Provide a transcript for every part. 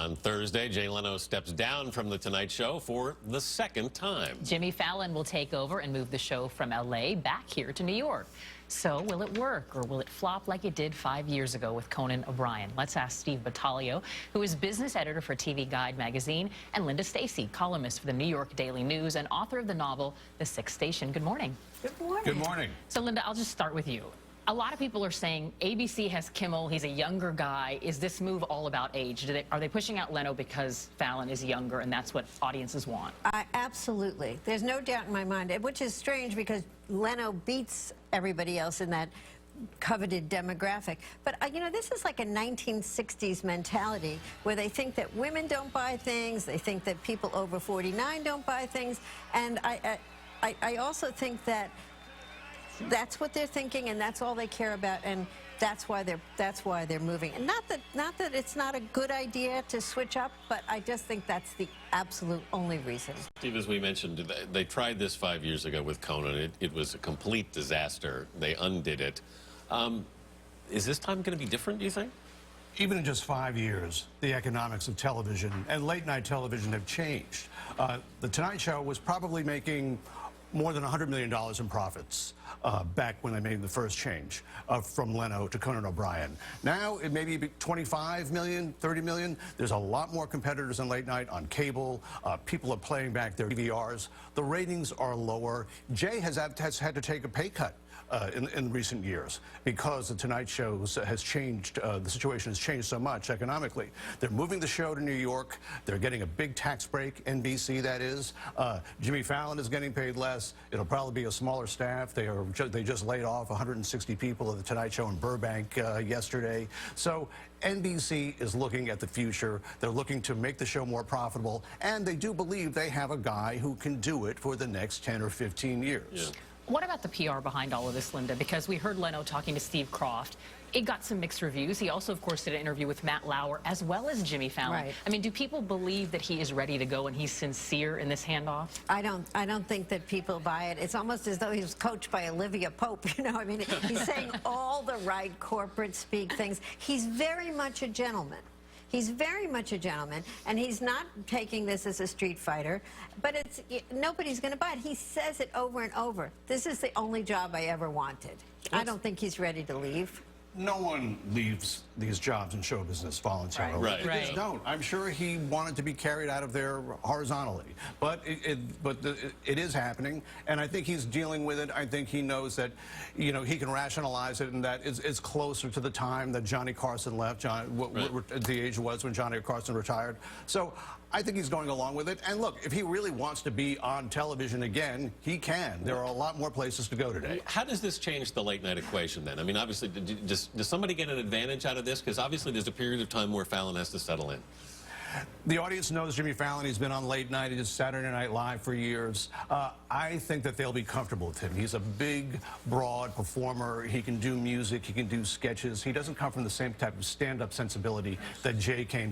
On Thursday, Jay Leno steps down from The Tonight Show for the second time. Jimmy Fallon will take over and move the show from L.A. back here to New York. So will it work, or will it flop like it did 5 years ago with Conan O'Brien? Let's ask Steve Battaglio, who is business editor for TV Guide magazine, and Linda Stacy, columnist for the New York Daily News and author of the novel The Sixth Station. Good morning. Good morning. Good morning. So, Linda, I'll just start with you. A lot of people are saying ABC has Kimmel, he's a younger guy. Is this move all about age? Are they pushing out Leno because Fallon is younger and that's what audiences want? Absolutely. There's no doubt in my mind, which is strange because Leno beats everybody else in that coveted demographic. But, you know, this is like a 1960s mentality where they think that women don't buy things, they think that people over 49 don't buy things, and I also think that that's what they're thinking, and that's all they care about, and that's why they're moving. And not that it's not a good idea to switch up, but I just think that's the absolute only reason. Steve, as we mentioned, they tried this 5 years ago with Conan. It was a complete disaster. They undid it. Is this time going to be different, do you think? Even in just 5 years, the economics of television and late-night television have changed. The Tonight Show was probably making more than $100 million in profits back when they made the first change from Leno to Conan O'Brien. Now it may be 25 million, 30 million. There's a lot more competitors in late night on cable. People are playing back their DVRs. The ratings are lower. Jay has had to take a pay cut in recent years because the Tonight Show has changed, the situation has changed so much economically. They're moving the show to New York. They're getting a big tax break, NBC that is. Jimmy Fallon is getting paid less. It'll probably be a smaller staff. They just laid off 160 people at the Tonight Show in Burbank yesterday. So NBC is looking at the future. They're looking to make the show more profitable, and they do believe they have a guy who can do it for the next 10 or 15 years. Yeah. What about the PR behind all of this, Linda? Because we heard Leno talking to Steve Croft. It got some mixed reviews. He also, of course, did an interview with Matt Lauer as well as Jimmy Fallon. Right. I mean, do people believe that he is ready to go and he's sincere in this handoff? I don't think that people buy it. It's almost as though he was coached by Olivia Pope, you know? I mean, he's saying all the right corporate speak things. He's very much a gentleman. He's very much a gentleman, and he's not taking this as a street fighter, but nobody's going to buy it. He says it over and over. This is the only job I ever wanted. I don't think he's ready to leave. No one leaves these jobs in show business voluntarily. Right. They just don't. I'm sure he wanted to be carried out of there horizontally, but it is happening, and I think he's dealing with it. I think he knows that, you know, he can rationalize it, and that it's closer to the time that Johnny Carson left, the age was when Johnny Carson retired. So I think he's going along with it. And look, if he really wants to be on television again, he can. There are a lot more places to go today. How does this change the late night equation then? I mean, obviously, does somebody get an advantage out of this? Because obviously there's a period of time where Fallon has to settle in. The audience knows Jimmy Fallon. He's been on late night. He did Saturday Night Live for years. I think that they'll be comfortable with him. He's a big, broad performer. He can do music. He can do sketches. He doesn't come from the same type of stand-up sensibility that Jay came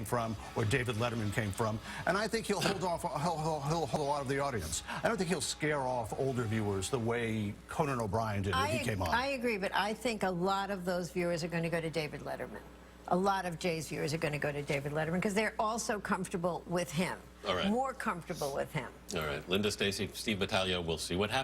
from or David Letterman came from. And I think he'll hold off. He'll hold a lot of the audience. I don't think he'll scare off older viewers the way Conan O'Brien did when he came on. I agree, but I think a lot of those viewers are going to go to David Letterman. A lot of Jay's viewers are going to go to David Letterman because they're also comfortable with him. All right. More comfortable with him. All right. Linda Stacy, Steve Battaglio, we'll see what happens.